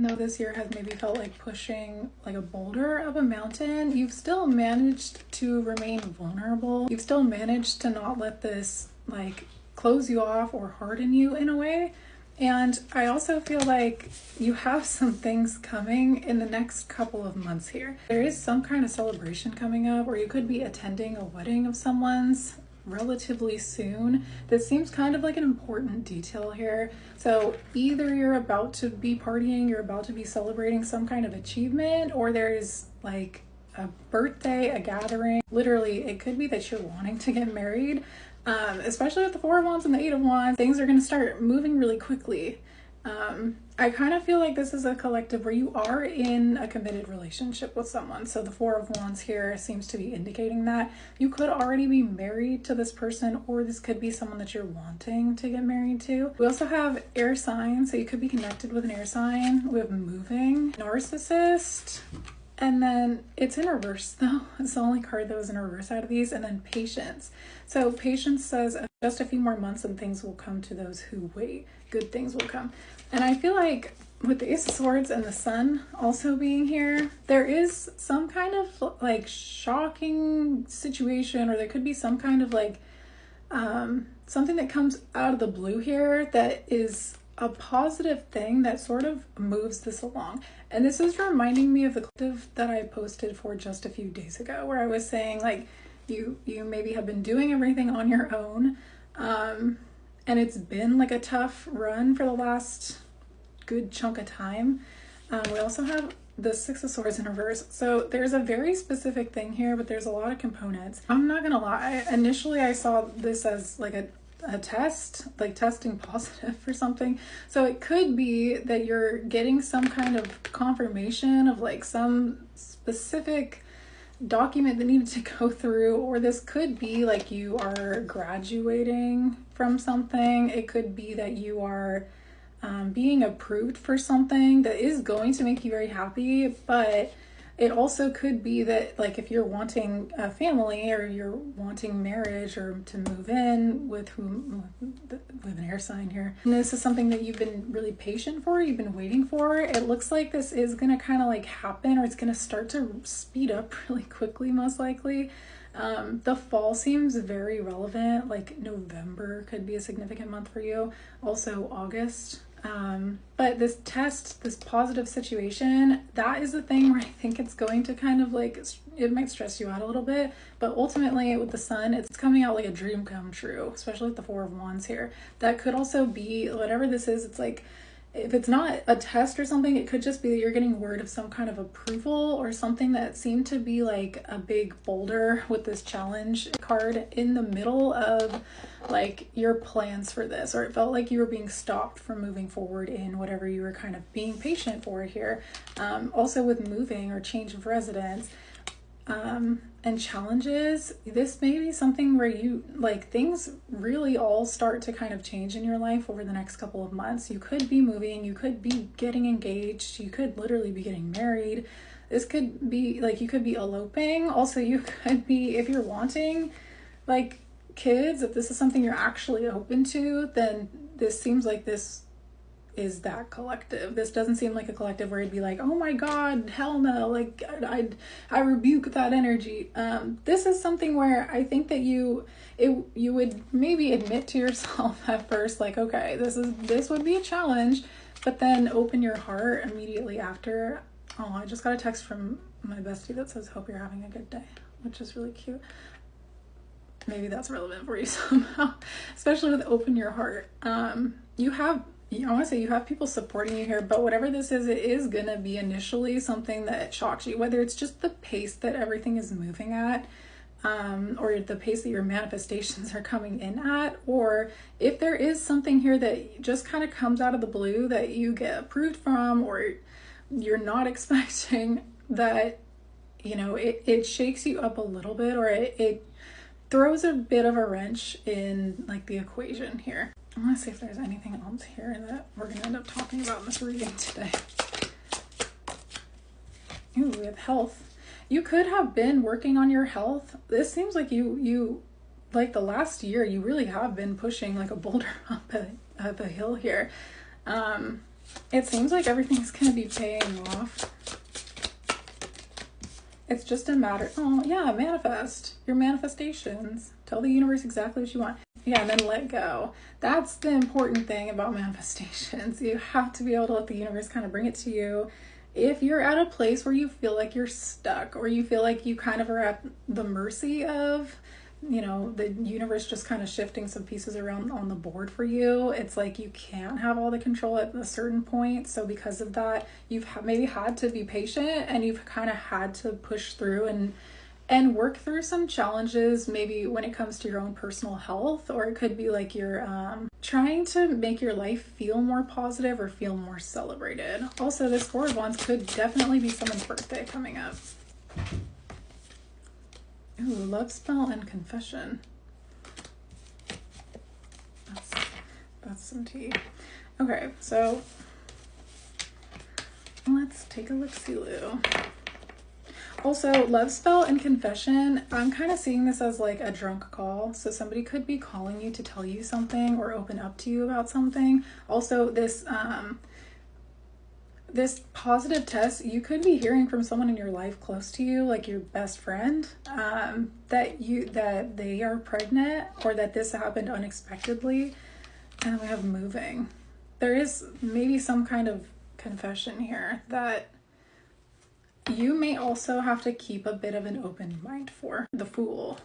though this year has maybe felt like pushing like a boulder up a mountain, you've still managed to remain vulnerable. You've still managed to not let this like close you off or harden you in a way. And I also feel like you have some things coming in the next couple of months here. There is some kind of celebration coming up, or you could be attending a wedding of someone's relatively soon. This seems kind of like an important detail here. So either you're about to be partying, you're about to be celebrating some kind of achievement, or there's like a birthday, a gathering. Literally, it could be that you're wanting to get married. Especially with the Four of Wands and the Eight of Wands, things are going to start moving really quickly. I kind of feel like this is a collective where you are in a committed relationship with someone. So the Four of Wands here seems to be indicating that you could already be married to this person, or this could be someone that you're wanting to get married to. We also have air signs, so you could be connected with an air sign. We have moving, narcissist, and then it's in reverse though. It's the only card that was in reverse out of these. And then patience. So patience says just a few more months and things will come to those who wait. Good things will come. And I feel like with the Ace of Swords and the Sun also being here, there is some kind of like shocking situation, or there could be some kind of like something that comes out of the blue here that is a positive thing that sort of moves this along. And this is reminding me of the collective that I posted for just a few days ago, where I was saying like you maybe have been doing everything on your own, and it's been like a tough run for the last good chunk of time. We also have the Six of Swords in reverse. So there's a very specific thing here, but there's a lot of components. I'm not gonna lie, initially I saw this as like a test, like testing positive for something. So it could be that you're getting some kind of confirmation of like some specific document that needed to go through, or this could be like you are graduating from something. It could be that you are being approved for something that is going to make you very happy, but it also could be that like if you're wanting a family, or you're wanting marriage, or to move in with with an air sign here, and this is something that you've been really patient for, you've been waiting for, it looks like this is going to kind of like happen, or it's going to start to speed up really quickly, most likely. The fall seems very relevant, like November could be a significant month for you, also August. But this test, this positive situation, that is the thing where I think it's going to kind of like, it might stress you out a little bit, but ultimately with the Sun, it's coming out like a dream come true, especially with the Four of Wands here. That could also be, whatever this is, it's like, if it's not a test or something, it could just be that you're getting word of some kind of approval, or something that seemed to be like a big boulder with this challenge card in the middle of like your plans for this, or it felt like you were being stopped from moving forward in whatever you were kind of being patient for here. Also with moving or change of residence, and challenges, this may be something where you like things really all start to kind of change in your life over the next couple of months. You could be moving, you could be getting engaged, you could literally be getting married. This could be like you could be eloping. Also, you could be, if you're wanting like kids, if this is something you're actually open to, then this seems like this is that collective. This doesn't seem like a collective where you'd be like, oh my god, hell no, like I rebuke that energy. This is something where I think that you would maybe admit to yourself at first, like, okay, this would be a challenge, but then open your heart immediately after. Oh, I just got a text from my bestie that says, hope you're having a good day, which is really cute. Maybe that's relevant for you somehow, especially with open your heart. I want to say you have people supporting you here, but whatever this is, it is going to be initially something that shocks you, whether it's just the pace that everything is moving at, or the pace that your manifestations are coming in at, or if there is something here that just kind of comes out of the blue that you get approved from, or you're not expecting, that, you know, it shakes you up a little bit, or it throws a bit of a wrench in like the equation here. I want to see if there's anything else here that we're going to end up talking about in this reading today. Ooh, we have health. You could have been working on your health. This seems like you like the last year, you really have been pushing like a boulder up a hill here. It seems like everything's going to be paying off. It's just a matter, oh yeah, manifest your manifestations. Tell the universe exactly what you want. Yeah, and then let go. That's the important thing about manifestations. You have to be able to let the universe kind of bring it to you. If you're at a place where you feel like you're stuck, or you feel like you kind of are at the mercy of, you know, the universe just kind of shifting some pieces around on the board for you, it's like you can't have all the control at a certain point. So because of that, you've maybe had to be patient, and you've kind of had to push through and work through some challenges, maybe when it comes to your own personal health, or it could be like you're trying to make your life feel more positive or feel more celebrated. Also, this Four of Wands could definitely be someone's birthday coming up. Ooh, love spell and confession. That's some tea. Okay, so let's take a look-see-loo. Also, love spell and confession, I'm kind of seeing this as like a drunk call. So somebody could be calling you to tell you something or open up to you about something. Also, this positive test, you could be hearing from someone in your life close to you, like your best friend, that they are pregnant, or that this happened unexpectedly. And then we have moving. There is maybe some kind of confession here that you may also have to keep a bit of an open mind for. The Fool.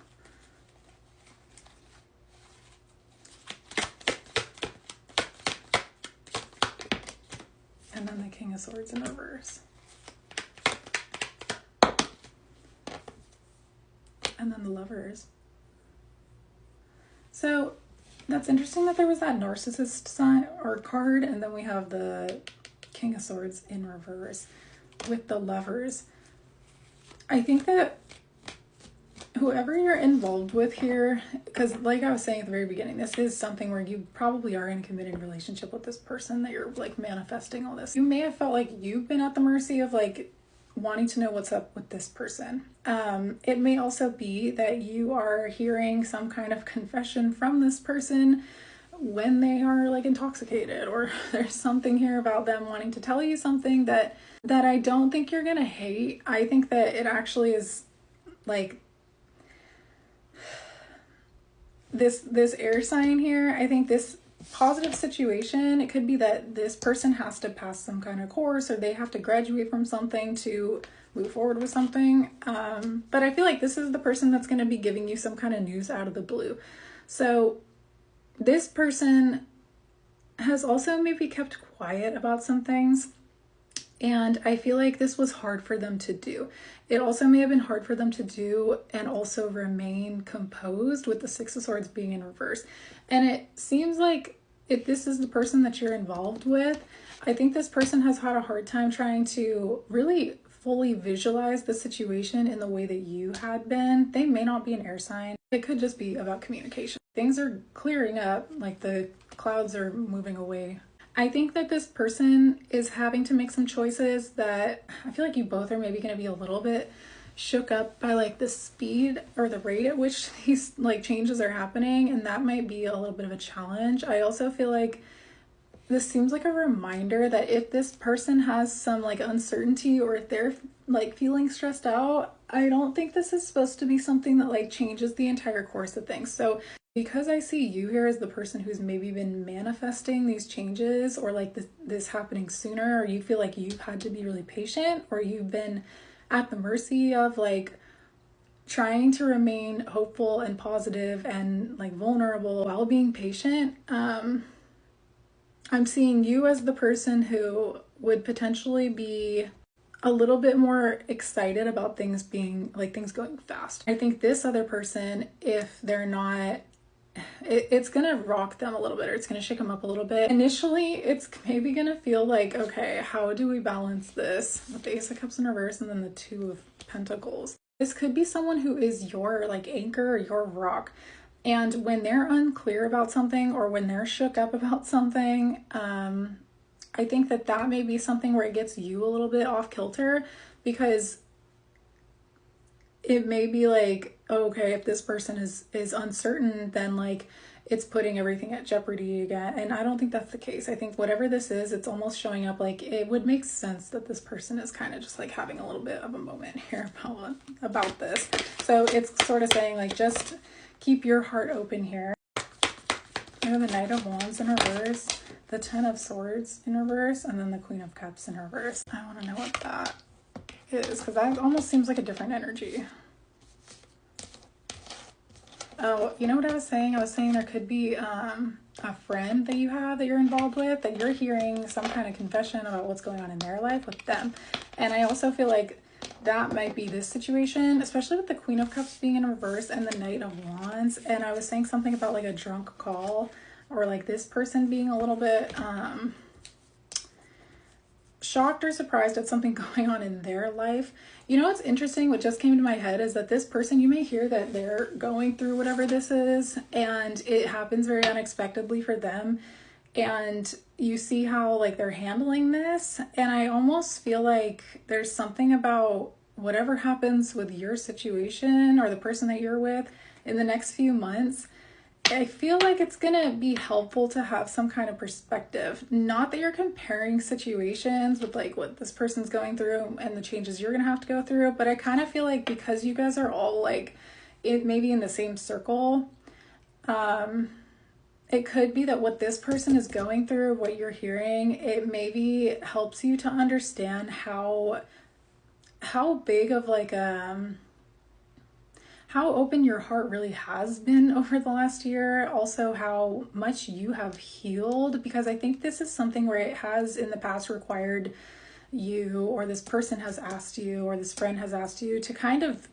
And then the King of Swords in reverse. And then the Lovers. So that's interesting that there was that Narcissist sign or card, and then we have the King of Swords in reverse with the Lovers. I think that whoever you're involved with here, because like I was saying at the very beginning, this is something where you probably are in a committed relationship with this person that you're like manifesting all this. You may have felt like you've been at the mercy of like wanting to know what's up with this person. It may also be that you are hearing some kind of confession from this person when they are like intoxicated, or there's something here about them wanting to tell you something that I don't think you're gonna hate. I think that it actually is like this air sign here. I think this positive situation, it could be that this person has to pass some kind of course, or they have to graduate from something to move forward with something. But I feel like this is the person that's going to be giving you some kind of news out of the blue. So this person has also maybe kept quiet about some things. And I feel like this was hard for them to do. It also may have been hard for them to do and also remain composed, with the Six of Swords being in reverse. And it seems like if this is the person that you're involved with, I think this person has had a hard time trying to really fully visualize the situation in the way that you had been. They may not be an air sign. It could just be about communication. Things are clearing up, like the clouds are moving away. I think that this person is having to make some choices that I feel like you both are maybe going to be a little bit shook up by, like the speed or the rate at which these like changes are happening, and that might be a little bit of a challenge. I also feel like this seems like a reminder that if this person has some like uncertainty, or if they're like feeling stressed out, I don't think this is supposed to be something that like changes the entire course of things. So because I see you here as the person who's maybe been manifesting these changes, or like this happening sooner, or you feel like you've had to be really patient, or you've been at the mercy of like trying to remain hopeful and positive and like vulnerable while being patient. I'm seeing you as the person who would potentially be a little bit more excited about things being like things going fast. I think this other person, if they're not, it's gonna rock them a little bit, or it's gonna shake them up a little bit. Initially, it's maybe gonna feel like, okay, how do we balance this with the Ace of Cups in reverse and then the Two of Pentacles? This could be someone who is your like anchor or your rock. And when they're unclear about something, or when they're shook up about something, I think that may be something where it gets you a little bit off kilter, because it may be like, okay, if this person is uncertain, then like it's putting everything at jeopardy again. And I don't think that's the case. I think whatever this is, it's almost showing up like it would make sense that this person is kind of just like having a little bit of a moment here about this. So it's sort of saying like, just keep your heart open here. We have the Knight of Wands in reverse, the Ten of Swords in reverse, and then the Queen of Cups in reverse. I want to know what that is, because that almost seems like a different energy. Oh, you know what I was saying? I was saying there could be a friend that you have that you're involved with, that you're hearing some kind of confession about what's going on in their life with them. And I also feel like that might be this situation, especially with the Queen of Cups being in reverse and the Knight of Wands. And I was saying something about like a drunk call, or like this person being a little bit shocked or surprised at something going on in their life. You know what's interesting, what just came to my head is that this person, you may hear that they're going through whatever this is, and it happens very unexpectedly for them, and you see how like they're handling this. And I almost feel like there's something about whatever happens with your situation or the person that you're with in the next few months, I feel like it's gonna be helpful to have some kind of perspective. Not that you're comparing situations with like what this person's going through and the changes you're gonna have to go through, but I kind of feel like because you guys are all like maybe in the same circle, it could be that what this person is going through, what you're hearing, it maybe helps you to understand how big of like how open your heart really has been over the last year. Also how much you have healed, because I think this is something where it has in the past required you, or this person has asked you, or this friend has asked you to kind of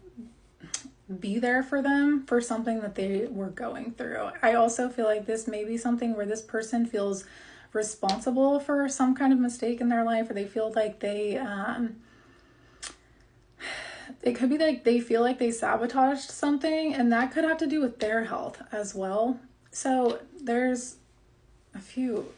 be there for them for something that they were going through. I also feel like this may be something where this person feels responsible for some kind of mistake in their life, or they feel like it could be like they feel like they sabotaged something, and that could have to do with their health as well. So there's a few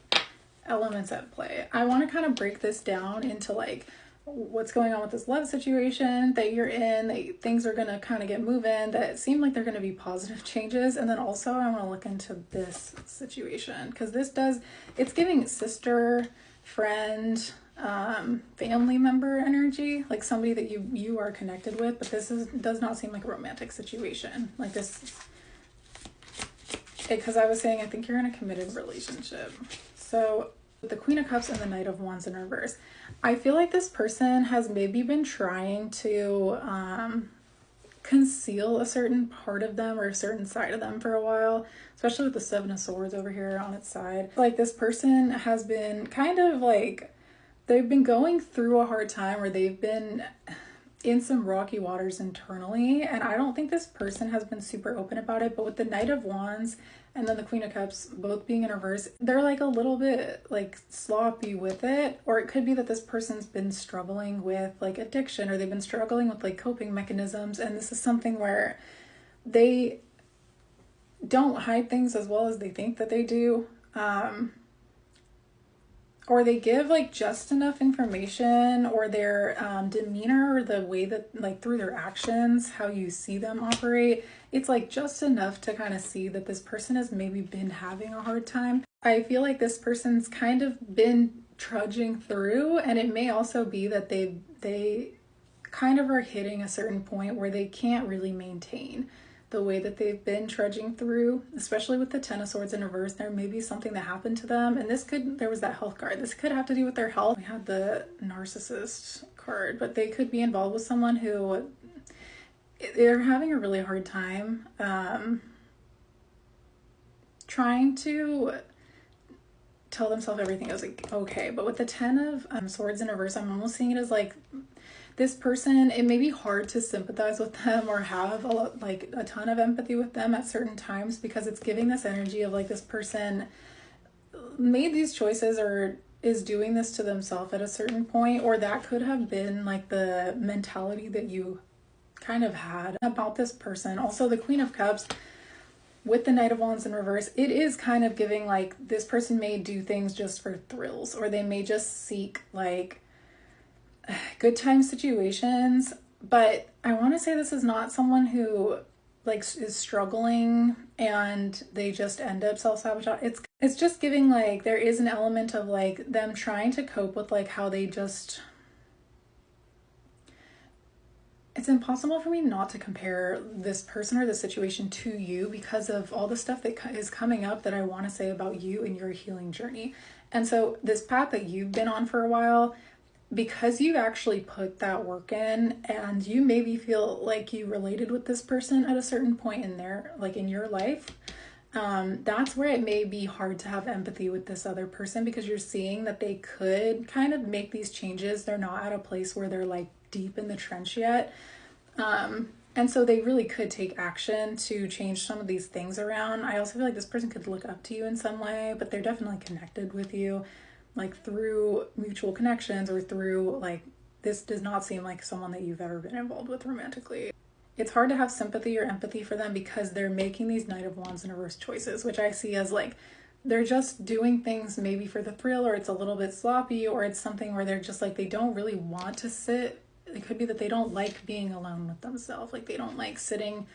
elements at play. I want to kind of break this down into like what's going on with this love situation that you're in, that things are going to kind of get moving, that seem like they're going to be positive changes. And then also I want to look into this situation, because it's giving sister, friend, family member energy, like somebody that you are connected with, but does not seem like a romantic situation like this, because I was saying I think you're in a committed relationship. So with the Queen of Cups and the Knight of Wands in reverse, I feel like this person has maybe been trying to conceal a certain part of them or a certain side of them for a while, especially with the Seven of Swords over here on its side. Like this person has been kind of like, they've been going through a hard time, or they've been in some rocky waters internally, and I don't think this person has been super open about it. But with the Knight of Wands and then the Queen of Cups both being in reverse, they're like a little bit like sloppy with it. Or it could be that this person's been struggling with like addiction, or they've been struggling with like coping mechanisms, and this is something where they don't hide things as well as they think that they do. Or they give like just enough information, or their demeanor, or the way that like through their actions, how you see them operate, it's like just enough to kind of see that this person has maybe been having a hard time. I feel like this person's kind of been trudging through, and it may also be that they kind of are hitting a certain point where they can't really maintain the way that they've been trudging through, especially with the Ten of Swords in reverse. There may be something that happened to them, and there was that health card. This could have to do with their health. We had the Narcissist card, but they could be involved with someone who they're having a really hard time trying to tell themselves everything is like okay. But with the Ten of Swords in reverse, I'm almost seeing it as like this person, it may be hard to sympathize with them or have a ton of empathy with them at certain times, because it's giving this energy of like this person made these choices or is doing this to themselves at a certain point, or that could have been like the mentality that you kind of had about this person. Also, the Queen of Cups with the Knight of Wands in reverse, it is kind of giving like this person may do things just for thrills, or they may just seek like good time situations. But I want to say this is not someone who like is struggling and they just end up self-sabotage. It's just giving like there is an element of like them trying to cope with like how they just, it's impossible for me not to compare this person or the situation to you because of all the stuff that is coming up that I want to say about you and your healing journey. And so this path that you've been on for a while, because you actually put that work in and you maybe feel like you related with this person at a certain point in their, like in your life, that's where it may be hard to have empathy with this other person because you're seeing that they could kind of make these changes. They're not at a place where they're like deep in the trench yet. And so they really could take action to change some of these things around. I also feel like this person could look up to you in some way, but they're definitely connected with you, like through mutual connections or through like, this does not seem like someone that you've ever been involved with romantically. It's hard to have sympathy or empathy for them because they're making these Knight of Wands in reverse choices, which I see as like, they're just doing things maybe for the thrill, or it's a little bit sloppy, or it's something where they're just like, they don't really want to sit. It could be that they don't like being alone with themselves. Like they don't like sitting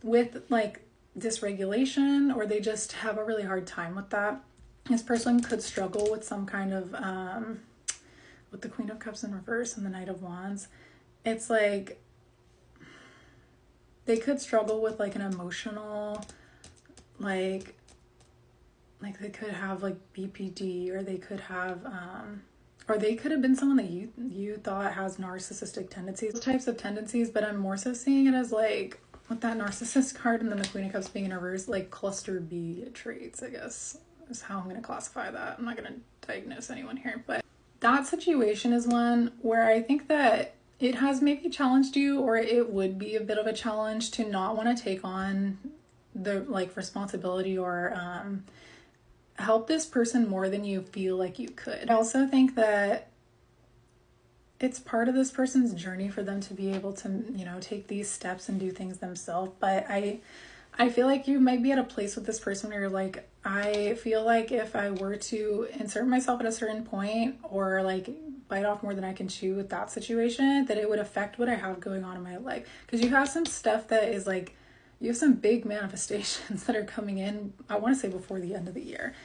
with like dysregulation, or they just have a really hard time with that. This person could struggle with some kind of, with the Queen of Cups in reverse and the Knight of Wands. It's like, they could struggle with like an emotional, like they could have like BPD, or they could have, or they could have been someone that you thought has narcissistic tendencies, those types of tendencies. But I'm more so seeing it as like, with that narcissist card and then the Queen of Cups being in reverse, like cluster B traits, I guess, is how I'm going to classify that. I'm not going to diagnose anyone here, but that situation is one where I think that it has maybe challenged you, or it would be a bit of a challenge to not want to take on the like responsibility or help this person more than you feel like you could. I also think that it's part of this person's journey for them to be able to, you know, take these steps and do things themselves. But I feel like you might be at a place with this person where you're like, I feel like if I were to insert myself at a certain point, or like bite off more than I can chew with that situation, that it would affect what I have going on in my life. Because you have some stuff that is like, you have some big manifestations that are coming in, I want to say before the end of the year,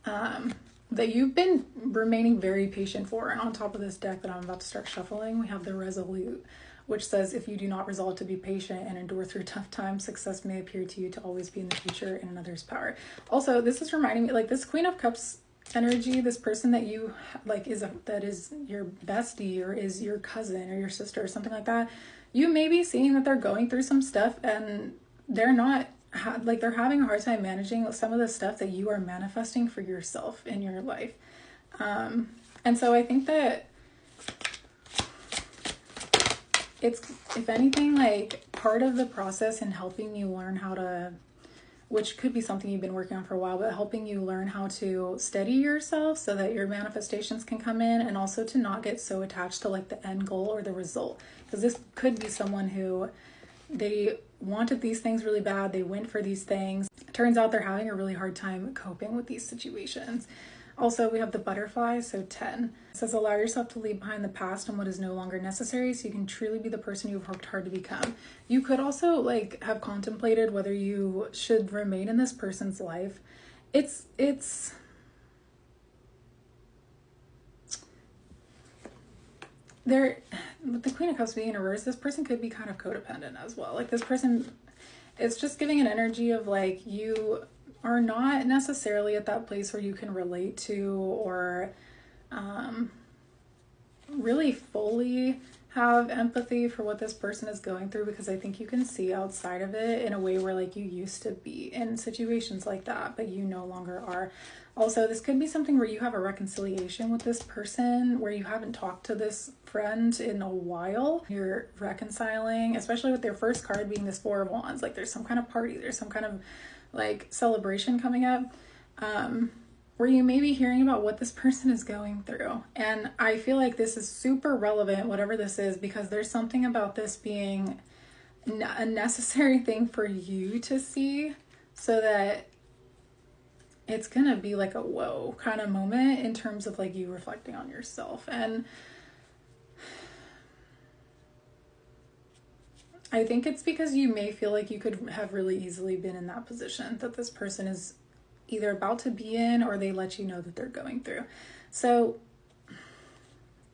that you've been remaining very patient for. And on top of this deck that I'm about to start shuffling, we have the Resolute, which says, if you do not resolve to be patient and endure through tough times, success may appear to you to always be in the future in another's power. Also, this is reminding me, like this Queen of Cups energy, this person that you like that is your bestie, or is your cousin or your sister or something like that, you may be seeing that they're going through some stuff and they're not like, they're having a hard time managing some of the stuff that you are manifesting for yourself in your life. And so I think that it's, if anything, like part of the process in helping you learn how to, which could be something you've been working on for a while, but helping you learn how to steady yourself so that your manifestations can come in, and also to not get so attached to like the end goal or the result. Because this could be someone who, they wanted these things really bad, they went for these things. It turns out they're having a really hard time coping with these situations. Also, we have the butterfly, so 10. It says, allow yourself to leave behind the past and what is no longer necessary so you can truly be the person you've worked hard to become. You could also like have contemplated whether you should remain in this person's life. It's there, with the Queen of Cups being in reverse, this person could be kind of codependent as well. Like this person, it's just giving an energy of like, you are not necessarily at that place where you can relate to, or really fully have empathy for what this person is going through, because I think you can see outside of it in a way where like you used to be in situations like that, but you no longer are. Also, this could be something where you have a reconciliation with this person, where you haven't talked to this friend in a while. You're reconciling, especially with their first card being this Four of Wands. Like there's some kind of party, there's some kind of like celebration coming up, where you may be hearing about what this person is going through. And I feel like this is super relevant, whatever this is, because there's something about this being a necessary thing for you to see, so that it's gonna be like a whoa kind of moment in terms of like you reflecting on yourself. And I think it's because you may feel like you could have really easily been in that position that this person is either about to be in or they let you know that they're going through. So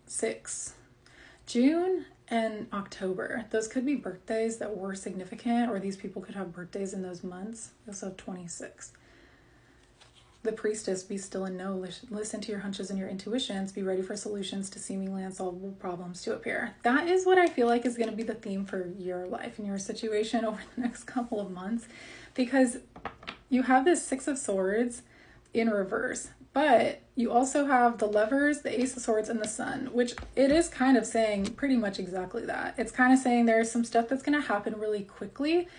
6, June and October, those could be birthdays that were significant, or these people could have birthdays in those months. Also 26. The Priestess, be still and know. Listen to your hunches and your intuitions. Be ready for solutions to seemingly unsolvable problems to appear. That is what I feel like is going to be the theme for your life and your situation over the next couple of months, because you have this 6 of Swords in reverse, but you also have the Lovers, the Ace of Swords, and the Sun, which it is kind of saying pretty much exactly that. It's kind of saying there's some stuff that's going to happen really quickly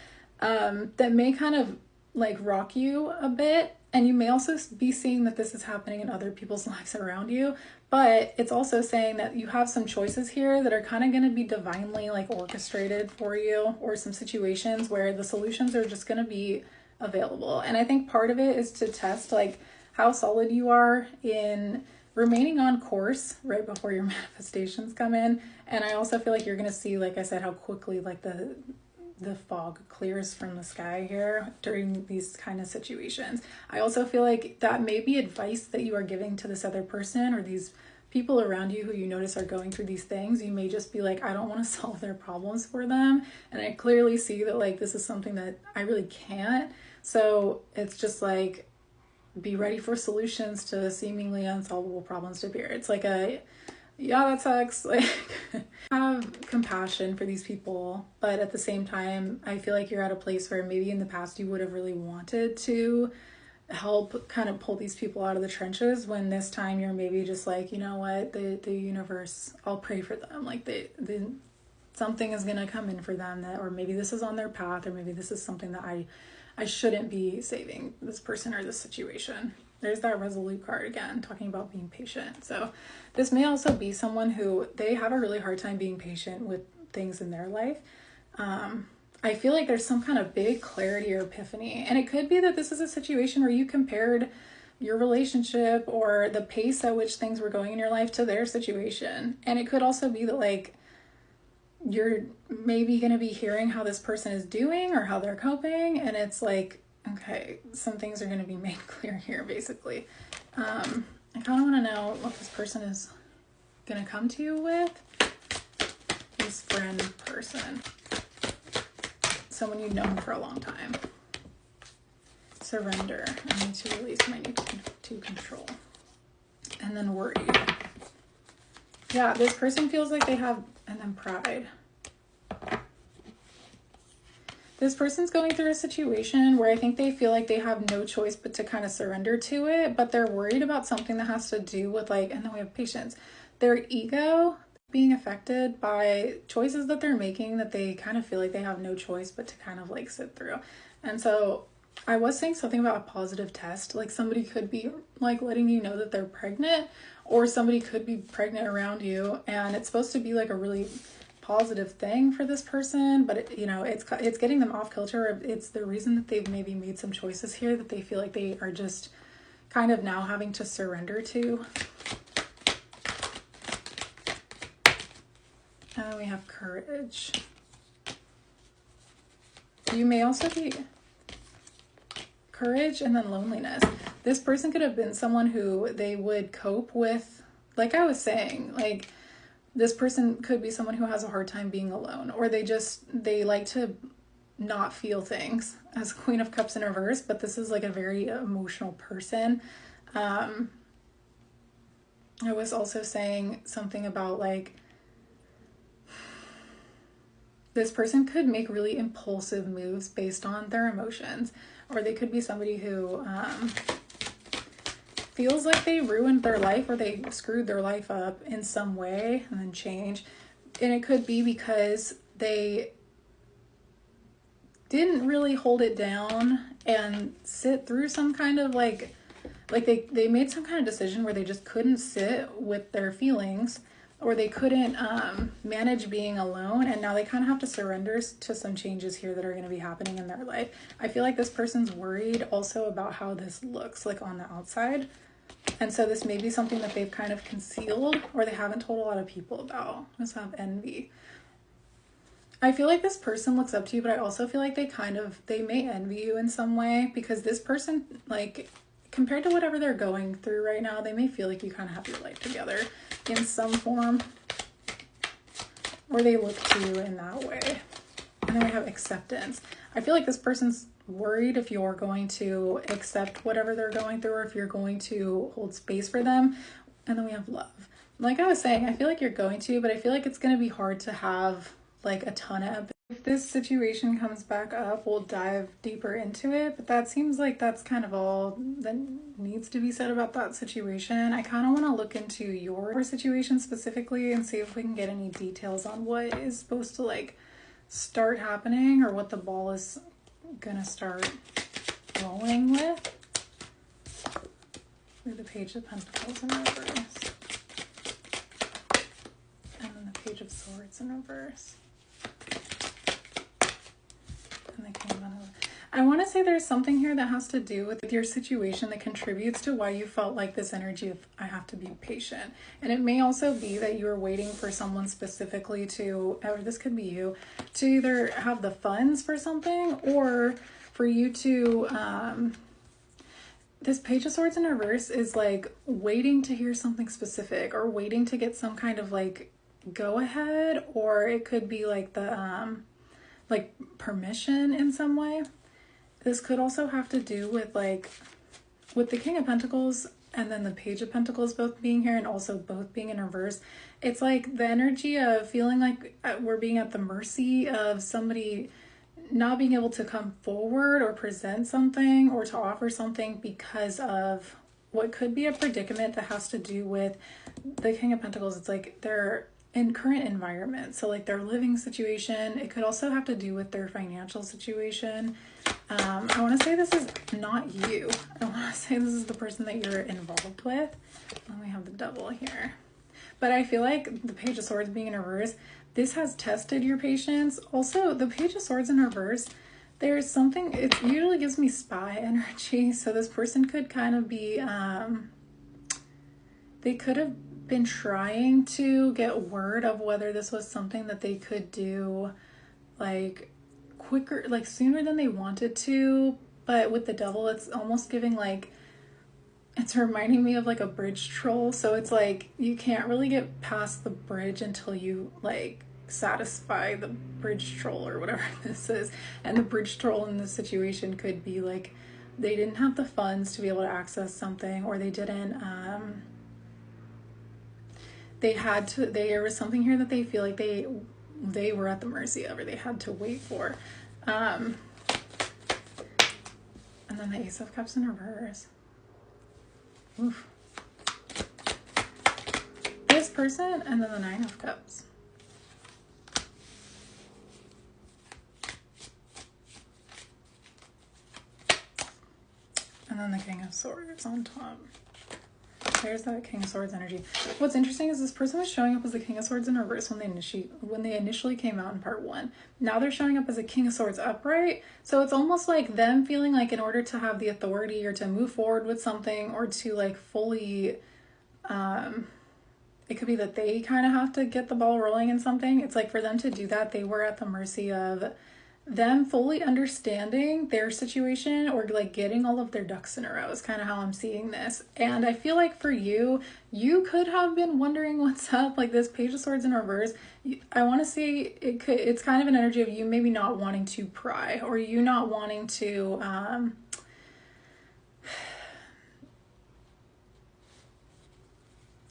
that may kind of like rock you a bit. And you may also be seeing that this is happening in other people's lives around you, but it's also saying that you have some choices here that are kind of going to be divinely like orchestrated for you, or some situations where the solutions are just going to be available. And I think part of it is to test like how solid you are in remaining on course right before your manifestations come in. And I also feel like you're going to see, like I said, how quickly like the fog clears from the sky here during these kind of situations. I also feel like that may be advice that you are giving to this other person or these people around you who you notice are going through these things. You may just be like, I don't want to solve their problems for them. And I clearly see that like this is something that I really can't. So it's just like, be ready for solutions to seemingly unsolvable problems to appear. It's like a, yeah, that sucks. Like, have compassion for these people, but at the same time, I feel like you're at a place where maybe in the past you would have really wanted to help kind of pull these people out of the trenches, when this time you're maybe just like, you know what, the universe, I'll pray for them. Like the something is gonna come in for them, that, or maybe this is on their path, or maybe this is something that I shouldn't be saving this person or this situation. There's that Resolute card again, talking about being patient. So this may also be someone who they have a really hard time being patient with things in their life. I feel like there's some kind of big clarity or epiphany. And it could be that this is a situation where you compared your relationship or the pace at which things were going in your life to their situation. And it could also be that like you're maybe going to be hearing how this person is doing or how they're coping, and it's like, okay, some things are going to be made clear here, basically. I kind of want to know what this person is going to come to you with. This friend person. Someone you've known for a long time. Surrender. I need to release my need to control. And then worry. Yeah, this person feels like they have, and then pride. This person's going through a situation where I think they feel like they have no choice but to kind of surrender to it, but they're worried about something that has to do with like, and then we have patience, their ego being affected by choices that they're making that they kind of feel like they have no choice but to kind of like sit through. And so I was saying something about a positive test, like somebody could be like letting you know that they're pregnant, or somebody could be pregnant around you, and it's supposed to be like a really positive thing for this person, but it, you know, it's getting them off kilter. It's the reason that they've maybe made some choices here that they feel like they are just kind of now having to surrender to. And then we have courage. You may also be courage and then loneliness. This person could have been someone who they would cope with, like I was saying, like this person could be someone who has a hard time being alone, or they like to not feel things, as Queen of Cups in reverse, but this is like a very emotional person. I was also saying something about like, this person could make really impulsive moves based on their emotions, or they could be somebody who feels like they ruined their life or they screwed their life up in some way and then change. And it could be because they didn't really hold it down and sit through some kind of like they made some kind of decision where they just couldn't sit with their feelings, or they couldn't manage being alone, and now they kind of have to surrender to some changes here that are going to be happening in their life. I feel like this person's worried also about how this looks like on the outside, and so this may be something that they've kind of concealed or they haven't told a lot of people about. Let's have envy. I feel like this person looks up to you, but I also feel like they may envy you in some way, because this person, like, compared to whatever they're going through right now, they may feel like you kind of have your life together in some form, or they look to you in that way. And then we have acceptance. I feel like this person's worried if you're going to accept whatever they're going through, or if you're going to hold space for them. And then we have love. Like I was saying, I feel like you're going to, but I feel like it's going to be hard to have like a ton of empathy. If this situation comes back up, we'll dive deeper into it, but that seems like that's kind of all that needs to be said about that situation. I kind of want to look into your situation specifically and see if we can get any details on what is supposed to like start happening, or what the ball is gonna start rolling with. With the Page of Pentacles in reverse, and then the Page of Swords in reverse, and the King of Pentacles. I want to say there's something here that has to do with your situation that contributes to why you felt like this energy of I have to be patient. And it may also be that you were waiting for someone specifically to, or this could be you, to either have the funds for something, or for you to, this Page of Swords in reverse is like waiting to hear something specific, or waiting to get some kind of like go ahead, or it could be like the, like permission in some way. This could also have to do with like, with the King of Pentacles and then the Page of Pentacles both being here and also both being in reverse. It's like the energy of feeling like we're being at the mercy of somebody not being able to come forward or present something or to offer something because of what could be a predicament that has to do with the King of Pentacles. It's like their in current environment. So like their living situation. It could also have to do with their financial situation. I want to say this is not you. I want to say this is the person that you're involved with. And we have the Devil here. But I feel like the Page of Swords being in reverse, this has tested your patience. Also, the Page of Swords in reverse, there's something, it usually gives me spy energy. So this person could kind of be, they could have been trying to get word of whether this was something that they could do like quicker, like sooner than they wanted to. But with the Devil, it's almost giving like, it's reminding me of like a bridge troll. So it's like you can't really get past the bridge until you like satisfy the bridge troll or whatever this is. And the bridge troll in this situation could be like they didn't have the funds to be able to access something, or they didn't there was something here that they feel like they were at the mercy of, or they had to wait for. And then the Ace of Cups in reverse. Oof. This person, and then the Nine of Cups. And then the King of Swords on top. There's that King of Swords energy. What's interesting is this person was showing up as the King of Swords in reverse when they initially came out in part 1. Now they're showing up as a King of Swords upright. So it's almost like them feeling like in order to have the authority or to move forward with something, or to like fully, it could be that they kind of have to get the ball rolling in something. It's like for them to do that, they were at the mercy of them fully understanding their situation, or like getting all of their ducks in a row is kind of how I'm seeing this. And I feel like for you, you could have been wondering what's up. Like this Page of Swords in reverse, I want to say it's kind of an energy of you maybe not wanting to pry, or you not wanting to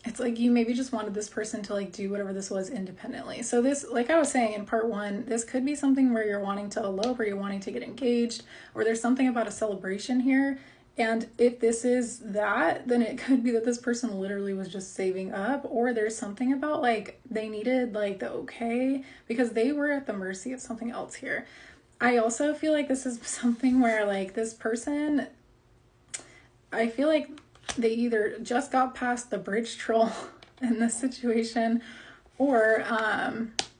it's like you maybe just wanted this person to like do whatever this was independently. So this, like I was saying in part 1, this could be something where you're wanting to elope, or you're wanting to get engaged, or there's something about a celebration here. And if this is that, then it could be that this person literally was just saving up, or there's something about like they needed like the okay, because they were at the mercy of something else here. I also feel like this is something where like this person, I feel like they either just got past the bridge troll in this situation, or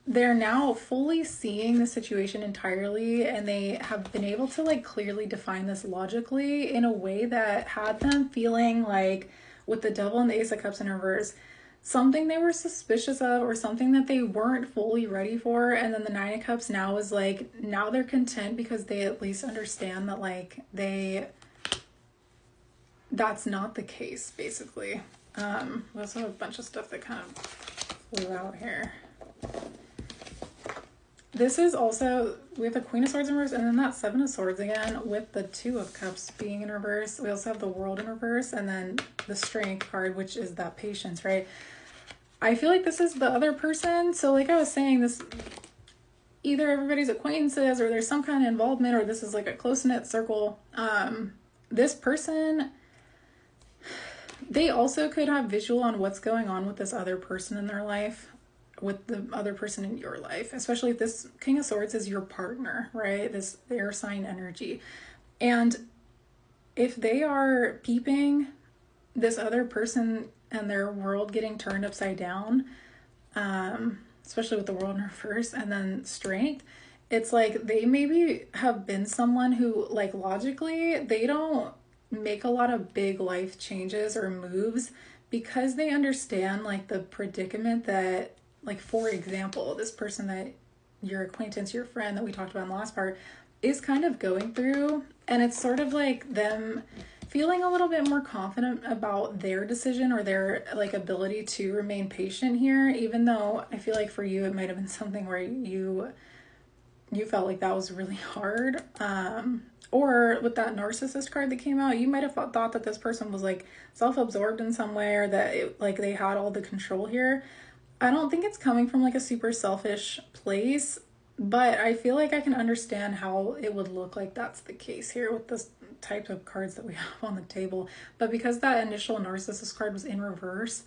they're now fully seeing the situation entirely, and they have been able to like clearly define this logically in a way that had them feeling like, with the Devil and the Ace of Cups in reverse, something they were suspicious of or something that they weren't fully ready for. And then the Nine of Cups now is like, now they're content because they at least understand that like that's not the case, basically. We also have a bunch of stuff that kind of flew out here. This is also, we have the Queen of Swords in reverse, and then that Seven of Swords again with the Two of Cups being in reverse. We also have the World in reverse, and then the Strength card, which is that patience, right? I feel like this is the other person. So like I was saying, this, either everybody's acquaintances or there's some kind of involvement, or this is like a close-knit circle. This person, they also could have visual on what's going on with this other person in their life, with the other person in your life, especially if this King of Swords is your partner, right? This air sign energy. And if they are peeping this other person and their world getting turned upside down, especially with the World in reverse and then Strength, it's like they maybe have been someone who, like, logically, they don't make a lot of big life changes or moves because they understand like the predicament that, like, for example, this person that your acquaintance, your friend that we talked about in the last part is kind of going through. And it's sort of like them feeling a little bit more confident about their decision or their like ability to remain patient here, even though I feel like for you it might have been something where you felt like that was really hard. Or with that Narcissist card that came out, you might have thought that this person was like self-absorbed in some way, or that it, like they had all the control here. I don't think it's coming from like a super selfish place, but I feel like I can understand how it would look like that's the case here with this type of cards that we have on the table. But because that initial Narcissist card was in reverse,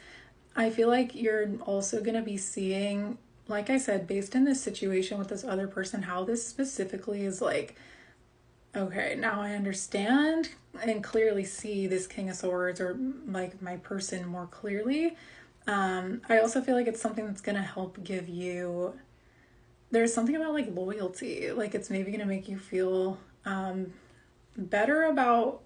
I feel like you're also going to be seeing, like I said, based in this situation with this other person, how this specifically is like, okay, now I understand and clearly see this King of Swords or like my person more clearly. I also feel like it's something that's going to help give you, there's something about like loyalty, like it's maybe going to make you feel better about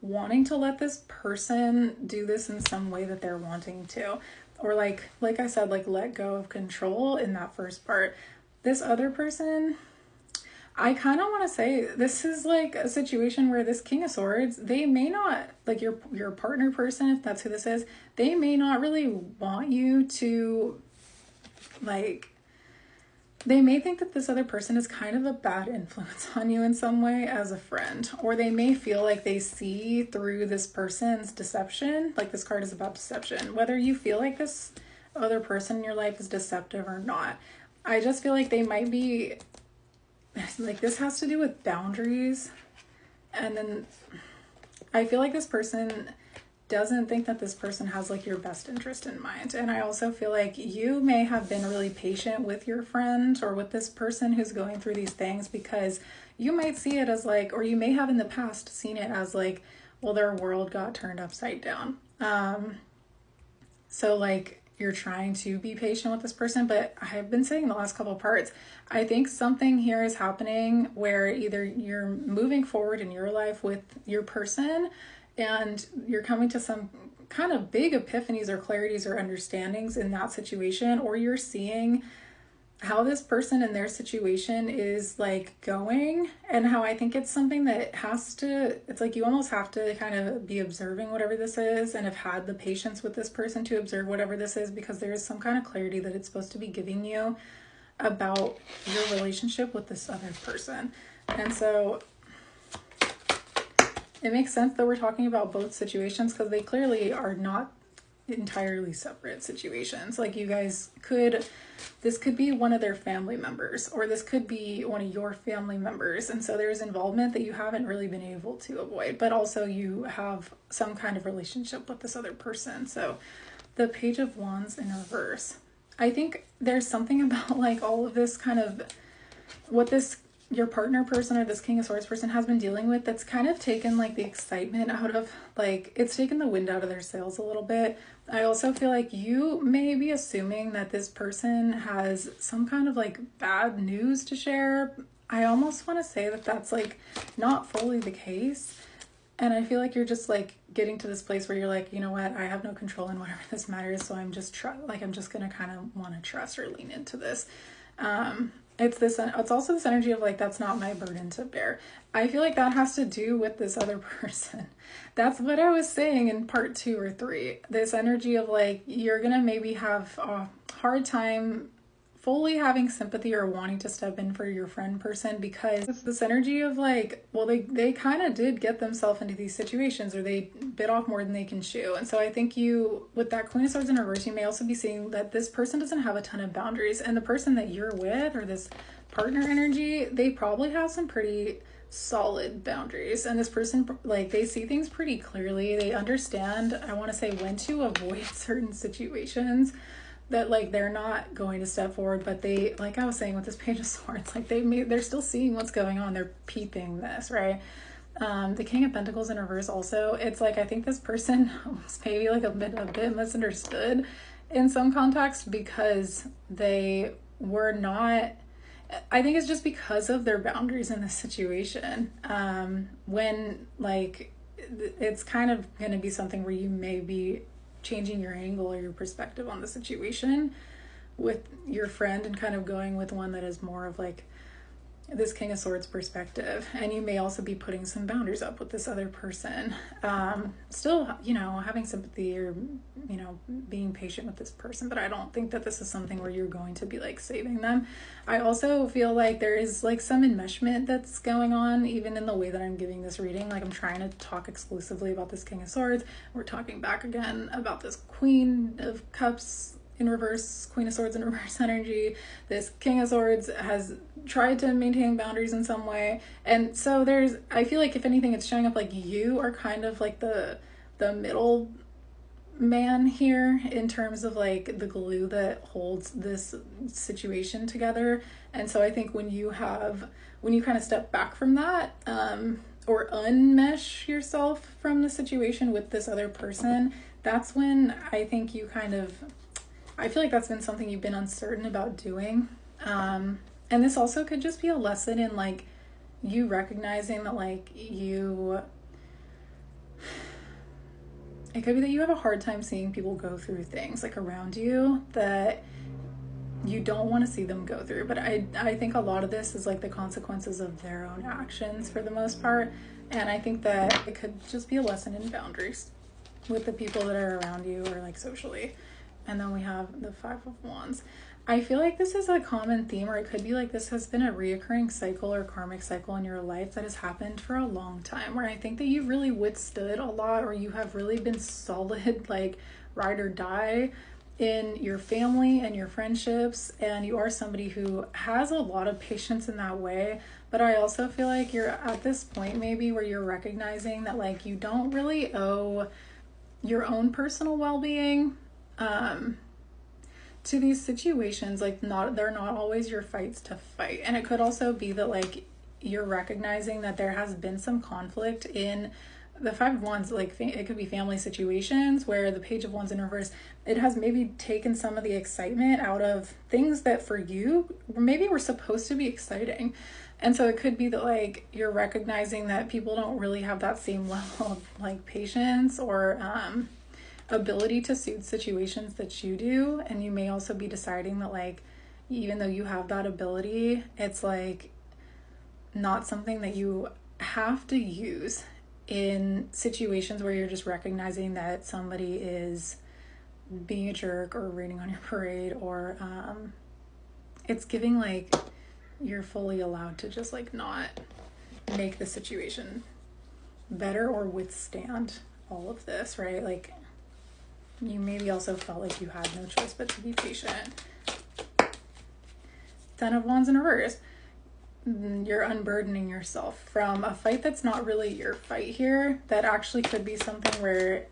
wanting to let this person do this in some way that they're wanting to, or like I said, like let go of control in that first part. This other person, I kind of want to say this is like a situation where this King of Swords, they may not, like your partner person, if that's who this is, they may not really want you to, like, they may think that this other person is kind of a bad influence on you in some way as a friend, or they may feel like they see through this person's deception. Like this card is about deception, whether you feel like this other person in your life is deceptive or not. I just feel like they might be, like, this has to do with boundaries. And then I feel like this person doesn't think that this person has like your best interest in mind. And I also feel like you may have been really patient with your friend or with this person who's going through these things, because you might see it as like, or you may have in the past seen it as like, well, their world got turned upside down. So like you're trying to be patient with this person, but I've been saying the last couple of parts, I think something here is happening where either you're moving forward in your life with your person and you're coming to some kind of big epiphanies or clarities or understandings in that situation, or you're seeing how this person in their situation is like going, and how I think it's something that has to, it's like you almost have to kind of be observing whatever this is and have had the patience with this person to observe whatever this is, because there is some kind of clarity that it's supposed to be giving you about your relationship with this other person. And so it makes sense that we're talking about both situations, because they clearly are not entirely separate situations. Like you guys could, this could be one of their family members, or this could be one of your family members. And so there's involvement that you haven't really been able to avoid, but also you have some kind of relationship with this other person. So the Page of Wands in reverse, I think there's something about like all of this kind of what this your partner person or this King of Swords person has been dealing with, that's kind of taken like the excitement out of, like, it's taken the wind out of their sails a little bit. I also feel like you may be assuming that this person has some kind of like bad news to share. I almost want to say that that's like not fully the case. And I feel like you're just like getting to this place where you're like, you know what, I have no control in whatever this matters, so I'm just I'm just gonna kind of want to trust or lean into this. It's also this energy of like, that's not my burden to bear. I feel like that has to do with this other person. That's what I was saying in part 2 or 3. This energy of like, you're gonna maybe have a hard time fully having sympathy or wanting to step in for your friend person, because it's this energy of like, well, they kind of did get themselves into these situations, or they bit off more than they can chew. And so I think you, with that Queen of Swords in reverse, you may also be seeing that this person doesn't have a ton of boundaries, and the person that you're with, or this partner energy, they probably have some pretty solid boundaries. And this person, like, they see things pretty clearly. They understand, I want to say, when to avoid certain situations, that like they're not going to step forward, but they, like I was saying with this Page of Swords, like they're still seeing what's going on. They're peeping this, right? The King of Pentacles in reverse also, it's like, I think this person was maybe like a bit misunderstood in some context, because they were not, I think it's just because of their boundaries in this situation. When like, it's kind of going to be something where you may be changing your angle or your perspective on the situation with your friend, and kind of going with one that is more of like this King of Swords perspective. And you may also be putting some boundaries up with this other person. Still, you know, having sympathy, or, you know, being patient with this person. But I don't think that this is something where you're going to be like saving them. I also feel like there is like some enmeshment that's going on, even in the way that I'm giving this reading. Like, I'm trying to talk exclusively about this King of Swords. We're talking back again about this Queen of Cups in reverse, Queen of Swords in reverse energy. This King of Swords has tried to maintain boundaries in some way. And so I feel like if anything, it's showing up like you are kind of like the middle man here, in terms of like the glue that holds this situation together. And so I think when you kind of step back from that, or unmesh yourself from the situation with this other person, that's when I think you kind of, I feel like that's been something you've been uncertain about doing. And this also could just be a lesson in like you recognizing that like it could be that you have a hard time seeing people go through things like around you that you don't want to see them go through. But I think a lot of this is like the consequences of their own actions for the most part. And I think that it could just be a lesson in boundaries with the people that are around you, or like socially. And then we have the Five of Wands. I feel like this is a common theme, or it could be like this has been a reoccurring cycle or karmic cycle in your life that has happened for a long time, where I think that you've really withstood a lot, or you have really been solid, like ride or die in your family and your friendships. And you are somebody who has a lot of patience in that way. But I also feel like you're at this point maybe where you're recognizing that like you don't really owe your own personal well-being to these situations. Like, they're not always your fights to fight. And it could also be that like you're recognizing that there has been some conflict in the Five of Wands. Like, it could be family situations where the Page of Wands in reverse, it has maybe taken some of the excitement out of things that for you maybe were supposed to be exciting. And so it could be that like you're recognizing that people don't really have that same level of like patience or ability to soothe situations that you do. And you may also be deciding that like, even though you have that ability, it's like not something that you have to use in situations where you're just recognizing that somebody is being a jerk or raining on your parade, or it's giving like you're fully allowed to just like not make the situation better or withstand all of this, right? Like, you maybe also felt like you had no choice but to be patient. Ten of Wands in reverse. You're unburdening yourself from a fight that's not really your fight here. That actually could be something where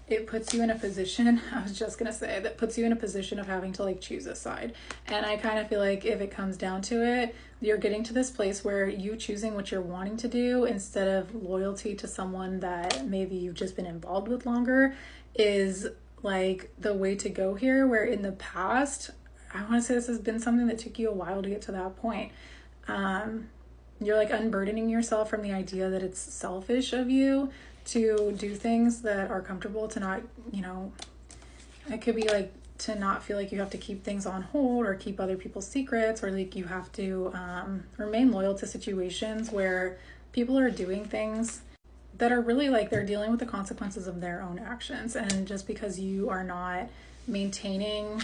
it puts you in a position, I was just gonna say, that puts you in a position of having to like choose a side. And I kind of feel like if it comes down to it, you're getting to this place where you choosing what you're wanting to do instead of loyalty to someone that maybe you've just been involved with longer is like the way to go here. Where in the past, I want to say this has been something that took you a while to get to that point. You're like unburdening yourself from the idea that it's selfish of you to do things that are comfortable, to not, you know, it could be like to not feel like you have to keep things on hold or keep other people's secrets, or like you have to remain loyal to situations where people are doing things that are really like they're dealing with the consequences of their own actions. And just because you are not maintaining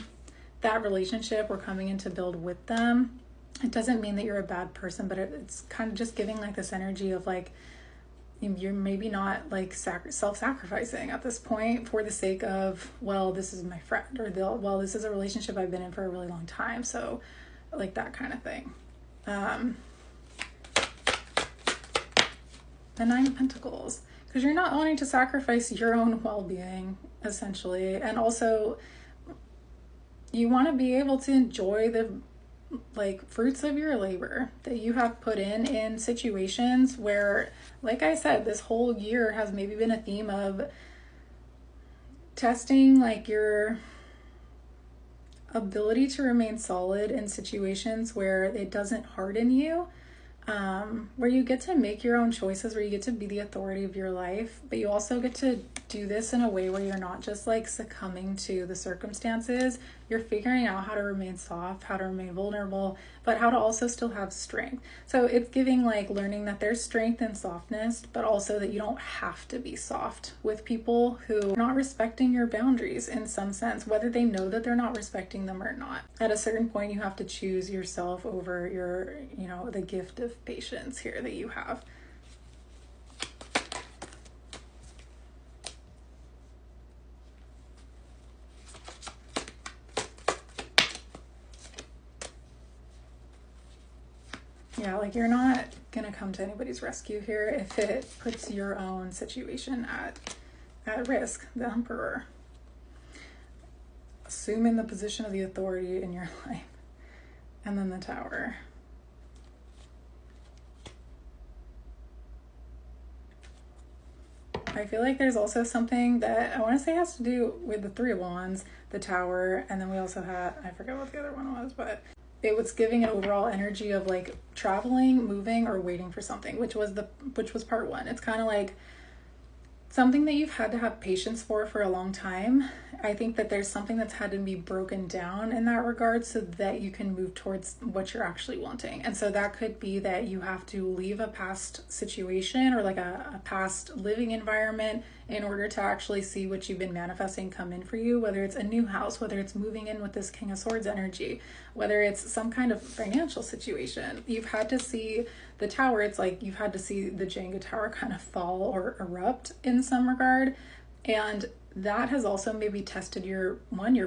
that relationship or coming in to build with them, it doesn't mean that you're a bad person, but it's kind of just giving like this energy of like you're maybe not like self-sacrificing at this point for the sake of, well, this is my friend, or well, this is a relationship I've been in for a really long time, so like that kind of thing. The Nine of Pentacles, because you're not wanting to sacrifice your own well-being essentially, and also you want to be able to enjoy the like fruits of your labor that you have put in situations where, like I said, this whole year has maybe been a theme of testing like your ability to remain solid in situations where it doesn't harden you, where you get to make your own choices, where you get to be the authority of your life, but you also get to do this in a way where you're not just like succumbing to the circumstances. You're figuring out how to remain soft, how to remain vulnerable, but how to also still have strength. So it's giving like learning that there's strength in softness, but also that you don't have to be soft with people who are not respecting your boundaries in some sense, whether they know that they're not respecting them or not. At a certain point, you have to choose yourself over your, you know, the gift of patience here that you have. Yeah, like you're not gonna come to anybody's rescue here if it puts your own situation at risk. The Emperor. Assuming the position of the authority in your life. And then the Tower. I feel like there's also something that I want to say has to do with the Three of Wands, the Tower, and then we also had, I forget what the other one was, but it was giving an overall energy of like traveling, moving, or waiting for something, which was part one. It's kind of like something that you've had to have patience for a long time. I think that there's something that's had to be broken down in that regard so that you can move towards what you're actually wanting. And so that could be that you have to leave a past situation or like a past living environment in order to actually see what you've been manifesting come in for you, whether it's a new house, whether it's moving in with this King of Swords energy, whether it's some kind of financial situation. You've had to see the Tower. It's like you've had to see the Jenga tower kind of fall or erupt in some regard. And that has also maybe tested your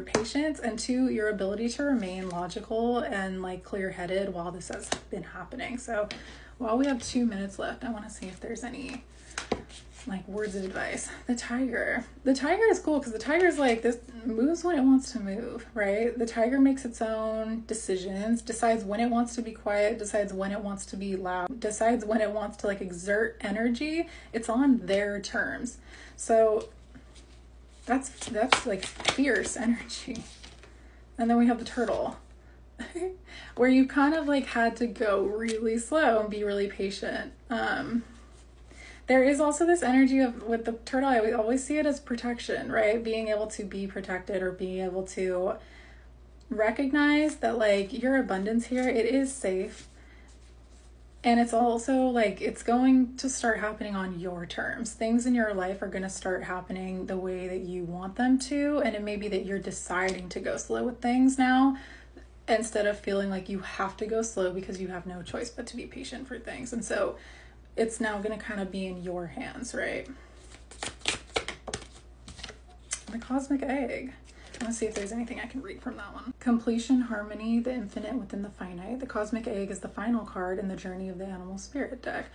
patience, and two, your ability to remain logical and like clear-headed while this has been happening. So while we have 2 minutes left, I want to see if there's any like words of advice. The Tiger is cool because the Tiger is like, this moves when it wants to move, right? The Tiger makes its own decisions, decides when it wants to be quiet, decides when it wants to be loud, decides when it wants to like exert energy. It's on their terms. So that's like fierce energy. And then we have the Turtle where you kind of like had to go really slow and be really patient. There is also this energy of, with the Turtle, I always see it as protection, right? Being able to be protected, or being able to recognize that like your abundance here, it is safe. And it's also like, it's going to start happening on your terms. Things in your life are going to start happening the way that you want them to. And it may be that you're deciding to go slow with things now, instead of feeling like you have to go slow because you have no choice but to be patient for things. And so it's now going to kind of be in your hands, right? The Cosmic Egg. Let's see if there's anything I can read from that one. Completion, harmony, the infinite within the finite. The Cosmic Egg is the final card in the Journey of the Animal Spirit deck.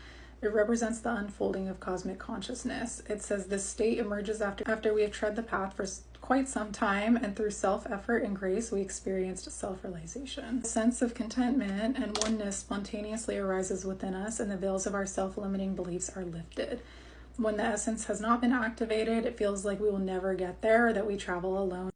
It represents the unfolding of cosmic consciousness. It says this state emerges after we have tread the path for quite some time, and through self-effort and grace, we experienced self-realization. A sense of contentment and oneness spontaneously arises within us, and the veils of our self-limiting beliefs are lifted. When the essence has not been activated, it feels like we will never get there, or that we travel alone.